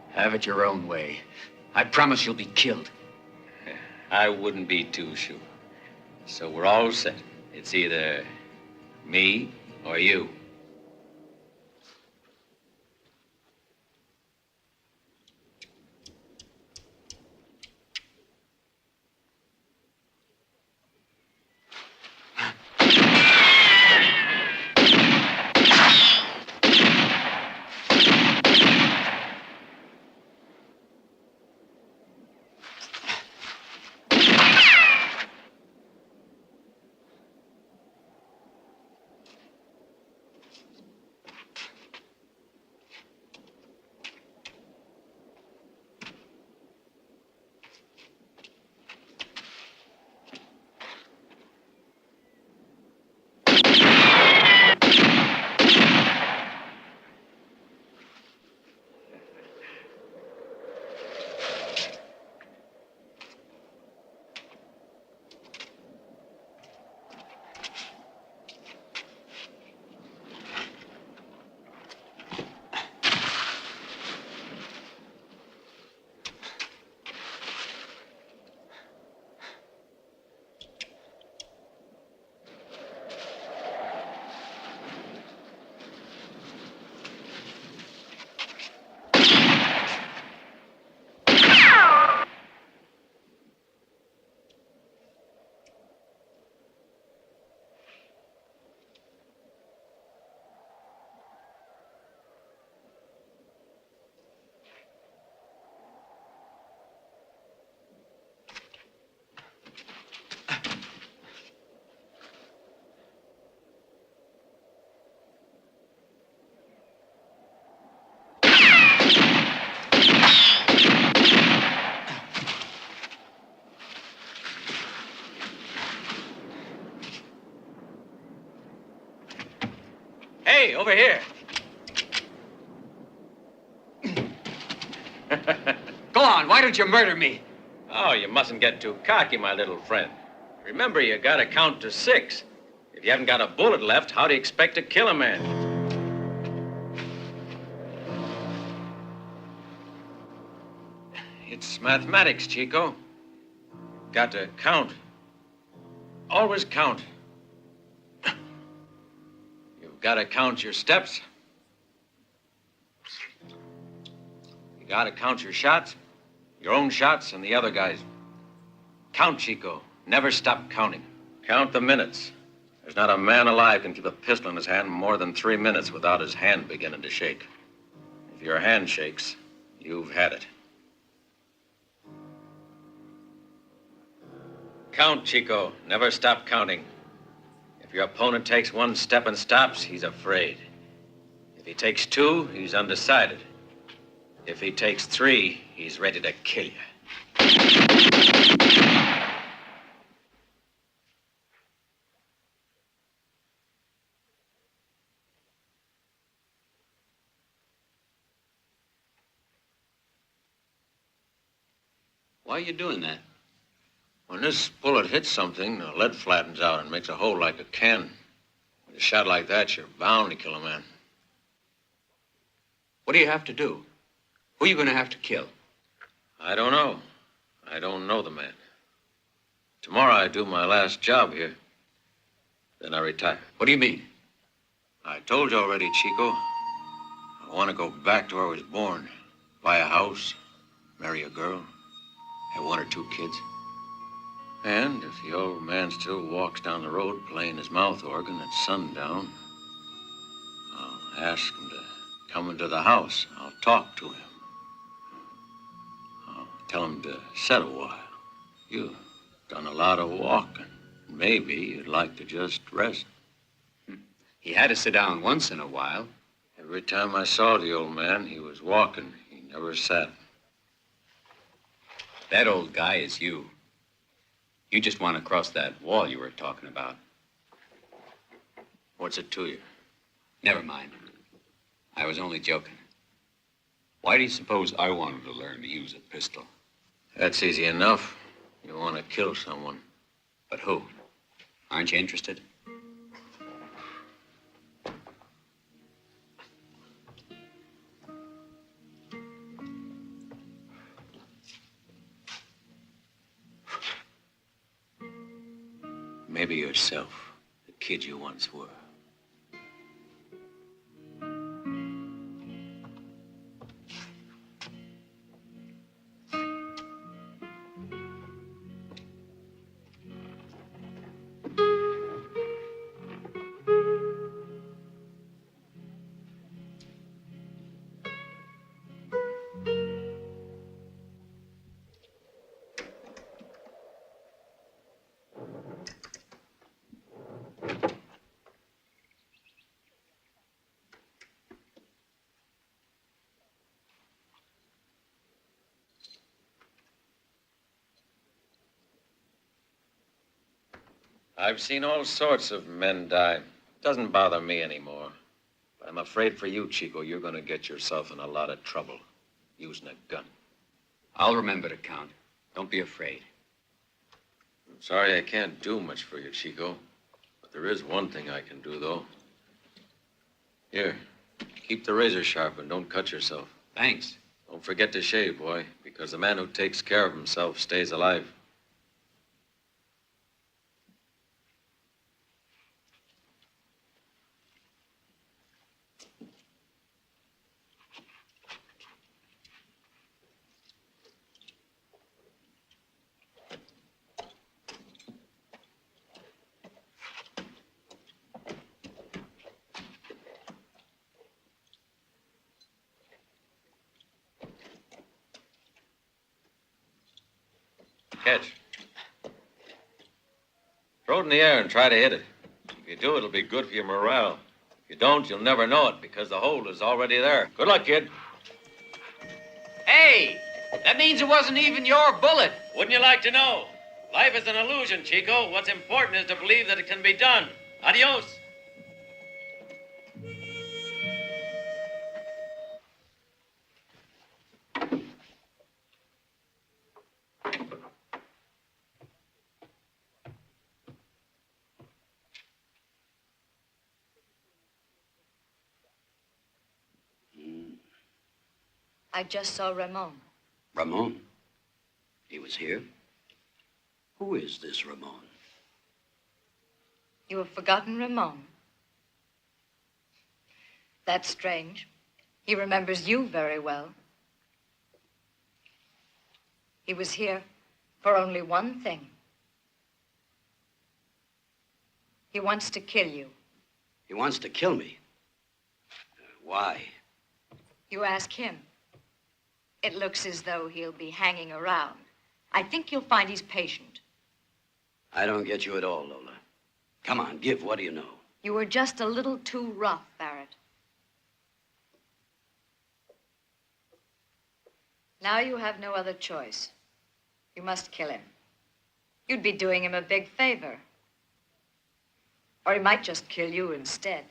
Have it your own way. I promise you'll be killed. I wouldn't be too sure. So we're all set. It's either me or you. Hey, over here. Go on, why don't you murder me? Oh, you mustn't get too cocky, my little friend. Remember, you gotta count to 6. If you haven't got a bullet left, how do you expect to kill a man? It's mathematics, Chico. Got to count. Always count. You've got to count your steps. You got to count your shots, your own shots and the other guys. Count, Chico. Never stop counting. Count the minutes. There's not a man alive can keep a pistol in his hand more than 3 minutes without his hand beginning to shake. If your hand shakes, you've had it. Count, Chico. Never stop counting. If your opponent takes 1 step and stops, he's afraid. If he takes 2, he's undecided. If he takes 3, he's ready to kill you. Why are you doing that? When this bullet hits something, the lead flattens out and makes a hole like a can. With a shot like that, you're bound to kill a man. What do you have to do? Who are you going to have to kill? I don't know. I don't know the man. Tomorrow I do my last job here. Then I retire. What do you mean? I told you already, Chico. I want to go back to where I was born. Buy a house, marry a girl, have 1 or 2 kids. And if the old man still walks down the road playing his mouth organ at sundown, I'll ask him to come into the house. I'll talk to him. I'll tell him to sit a while. You've done a lot of walking. Maybe you'd like to just rest. He had to sit down once in a while. Every time I saw the old man, he was walking. He never sat. That old guy is you. You just want to cross that wall you were talking about. What's it to you? Never mind. I was only joking. Why do you suppose I wanted to learn to use a pistol? That's easy enough. You want to kill someone. But who? Aren't you interested? Maybe yourself, the kid you once were. I've seen all sorts of men die. Doesn't bother me anymore. But I'm afraid for you, Chico, you're going to get yourself in a lot of trouble using a gun. I'll remember to count. Don't be afraid. I'm sorry I can't do much for you, Chico. But there is one thing I can do, though. Here, keep the razor sharp and don't cut yourself. Thanks. Don't forget to shave, boy, because the man who takes care of himself stays alive. Catch. Throw it in the air and try to hit it. If you do, it'll be good for your morale. If you don't, you'll never know it because the hole is already there. Good luck, kid. Hey, that means it wasn't even your bullet. Wouldn't you like to know? Life is an illusion, Chico. What's important is to believe that it can be done. Adios. I just saw Ramon. Ramon? He was here? Who is this Ramon? You have forgotten Ramon. That's strange. He remembers you very well. He was here for only one thing. He wants to kill you. He wants to kill me. Why? You ask him. It looks as though he'll be hanging around. I think you'll find he's patient. I don't get you at all, Lola. Come on, give. What do you know? You were just a little too rough, Barrett. Now you have no other choice. You must kill him. You'd be doing him a big favor. Or he might just kill you instead.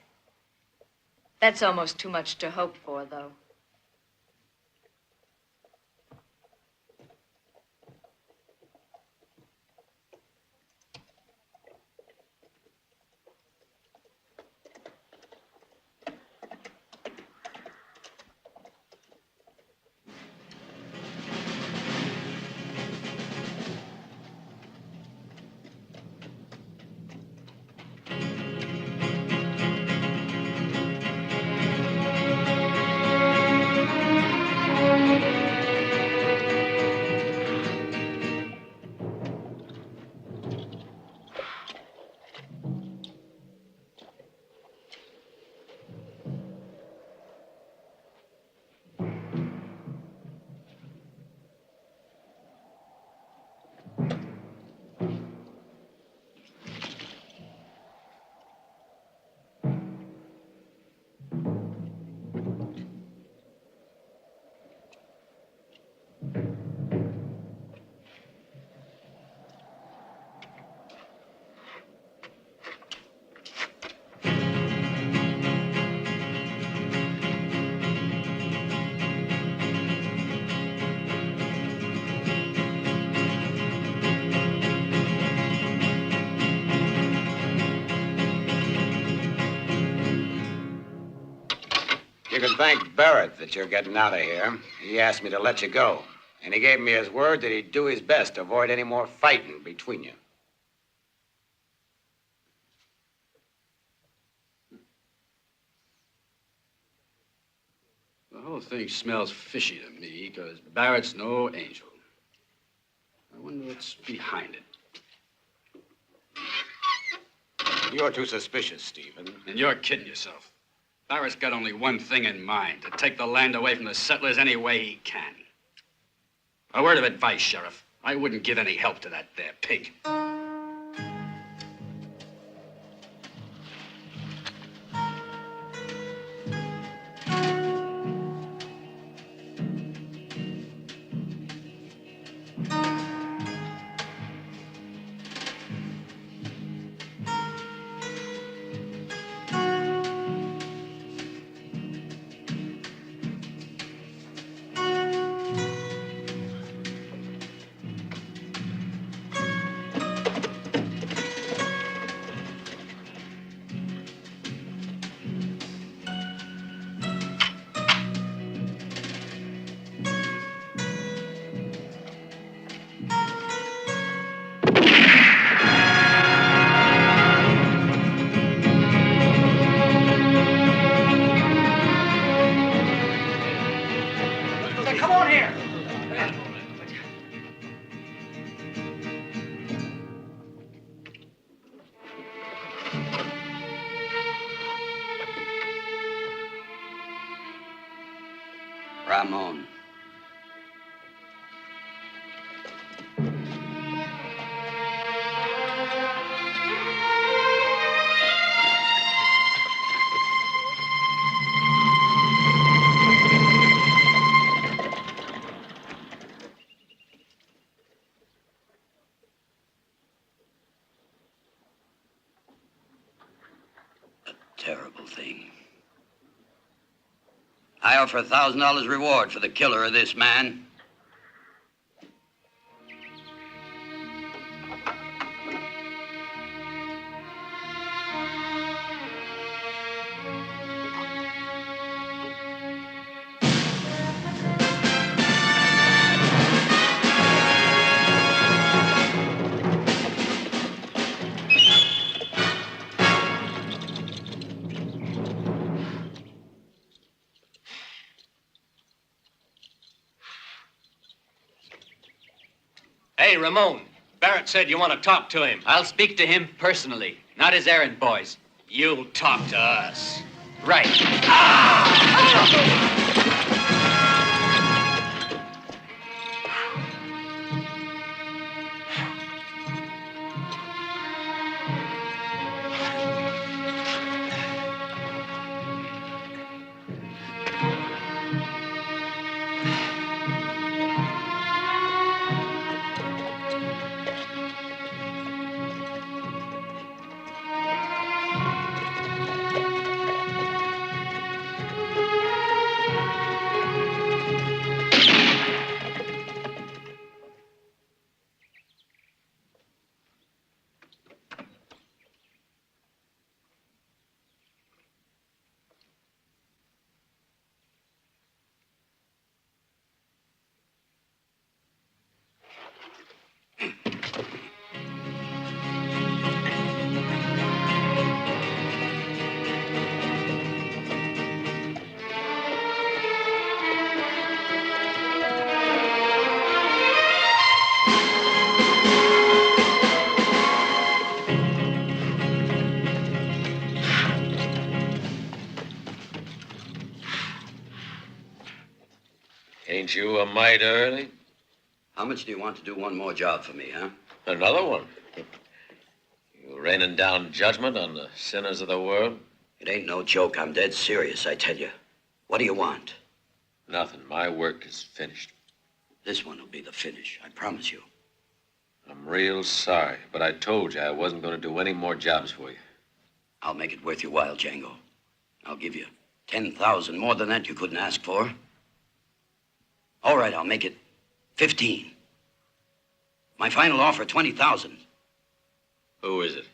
That's almost too much to hope for, though. can thank Barrett that you're getting out of here. He asked me to let you go. And he gave me his word that he'd do his best to avoid any more fighting between you. The whole thing smells fishy to me, because Barrett's no angel. I wonder what's behind it. You're too suspicious, Stephen. And you're kidding yourself. Barrett's got only one thing in mind, to take the land away from the settlers any way he can. A word of advice, Sheriff. I wouldn't give any help to that there pig. Ramon. Terrible thing. I offer $1,000 reward for the killer of this man. Hey, Ramon. Barrett said you want to talk to him. I'll speak to him personally, not his errand boys. You'll talk to us. Right. Ain't you a mite early? How much do you want to do one more job for me, huh? Another one? You raining down judgment on the sinners of the world? It ain't no joke. I'm dead serious, I tell you. What do you want? Nothing. My work is finished. This one will be the finish, I promise you. I'm real sorry, but I told you I wasn't going to do any more jobs for you. I'll make it worth your while, Django. I'll give you 10,000 more than that you couldn't ask for. All right, I'll make it 15. My final offer, 20,000. Who is it?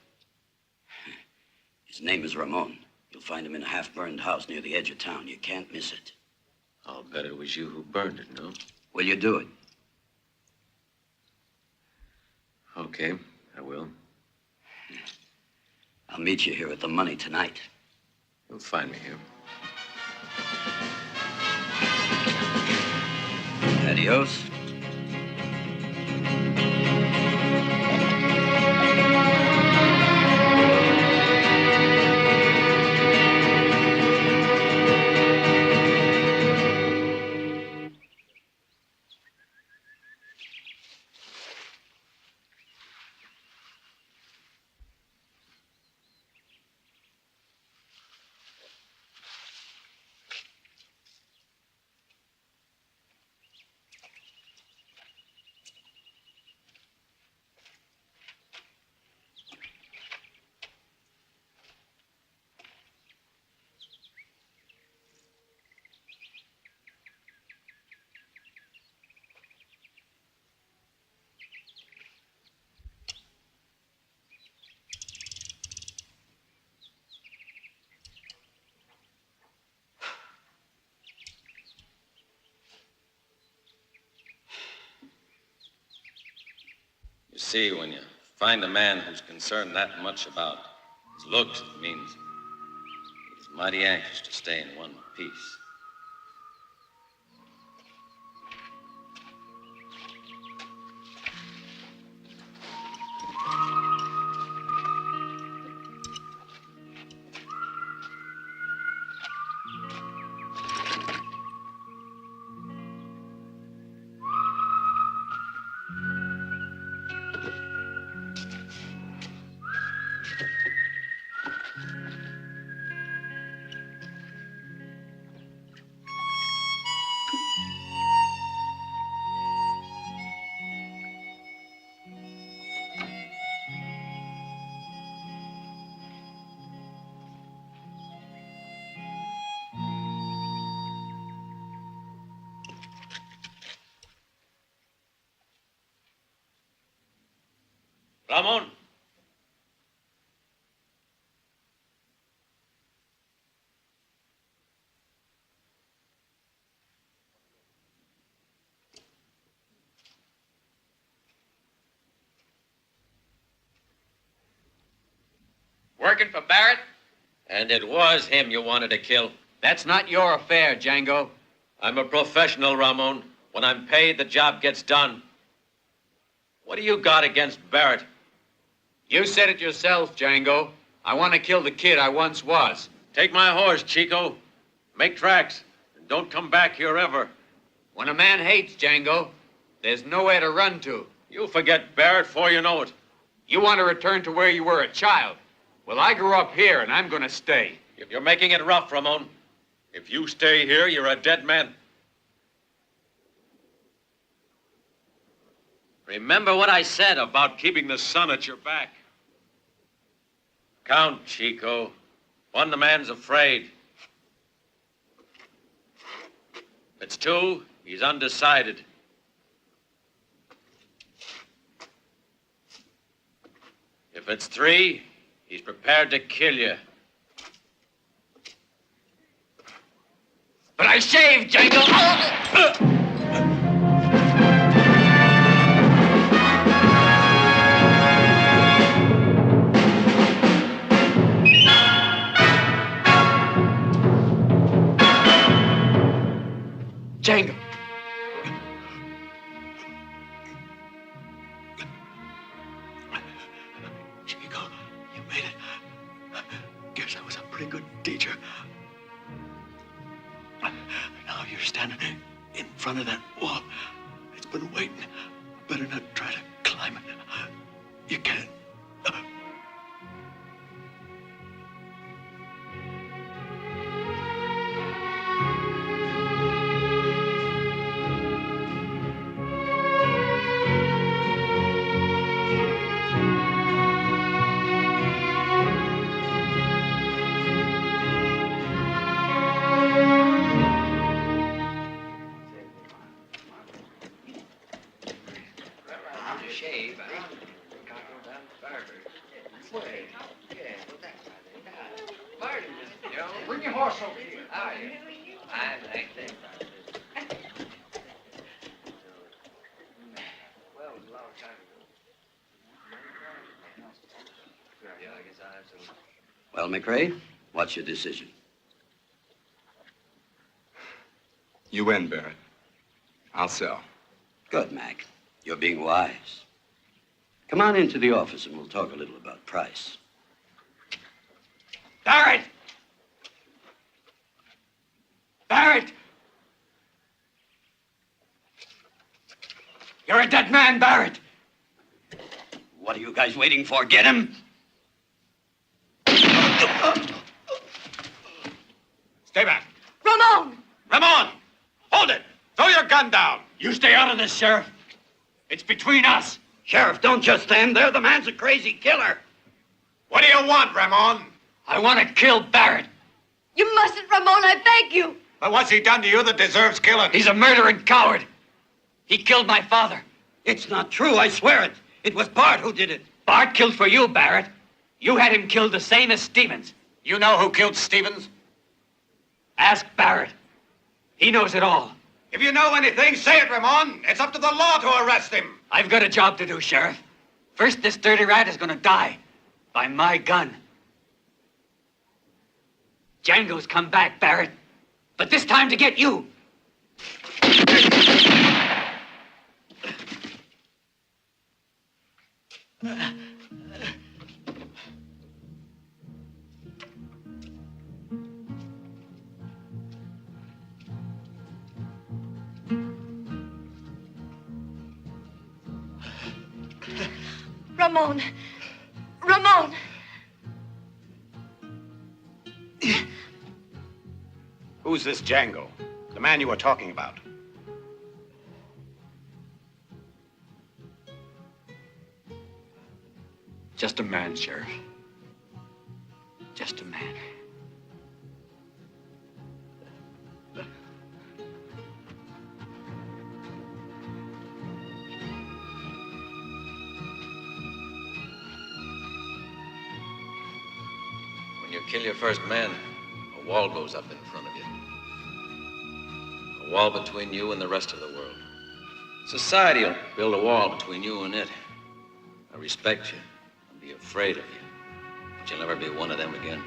His name is Ramon. You'll find him in a half-burned house near the edge of town. You can't miss it. I'll bet it was you who burned it, no? Will you do it? Okay, I will. I'll meet you here with the money tonight. You'll find me here. Adios. You see, when you find a man who's concerned that much about his looks, it means he's mighty anxious to stay in one piece. Ramon! Working for Barrett? And it was him you wanted to kill. That's not your affair, Django. I'm a professional, Ramon. When I'm paid, the job gets done. What do you got against Barrett? You said it yourself, Django. I want to kill the kid I once was. Take my horse, Chico. Make tracks. And don't come back here ever. When a man hates, Django, there's nowhere to run to. You'll forget Barrett before you know it. You want to return to where you were a child. Well, I grew up here, and I'm going to stay. You're making it rough, Ramon. If you stay here, you're a dead man. Remember what I said about keeping the sun at your back. Count, Chico. One, the man's afraid. If it's two, he's undecided. If it's three, he's prepared to kill you. But I shaved, Django! Django. Chico, you made it. Guess I was a pretty good teacher. Now you're standing in front of that wall. It's been waiting. Better not try to climb it. You can't. Bring your horse over here. How are you? I like that. Well, it was a long time ago. Yeah, I guess I have some. Well, McRae, what's your decision? You win, Barrett. I'll sell. Good, Mac. You're being wise. Come on into the office and we'll talk a little about price. Barrett! Barrett! You're a dead man, Barrett! What are you guys waiting for? Get him! Stay back. Ramon! Ramon! Hold it! Throw your gun down! You stay out of this, Sheriff. It's between us. Sheriff, don't just stand there. The man's a crazy killer. What do you want, Ramon? I want to kill Barrett. You mustn't, Ramon, I beg you. But what's he done to you that deserves killing? He's a murdering coward. He killed my father. It's not true, I swear it. It was Bart who did it. Bart killed for you, Barrett. You had him killed the same as Stevens. You know who killed Stevens? Ask Barrett. He knows it all. If you know anything, say it, Ramon. It's up to the law to arrest him. I've got a job to do, Sheriff. First, this dirty rat is going to die by my gun. Django's come back, Barrett. But this time to get you. Ramon! Ramon! Who's this Django? The man you were talking about? Just a man, Sheriff. Just a man. When you kill your first man, a wall goes up in front of you. A wall between you and the rest of the world. Society will build a wall between you and it. I respect you. I'll be afraid of you. But you'll never be one of them again.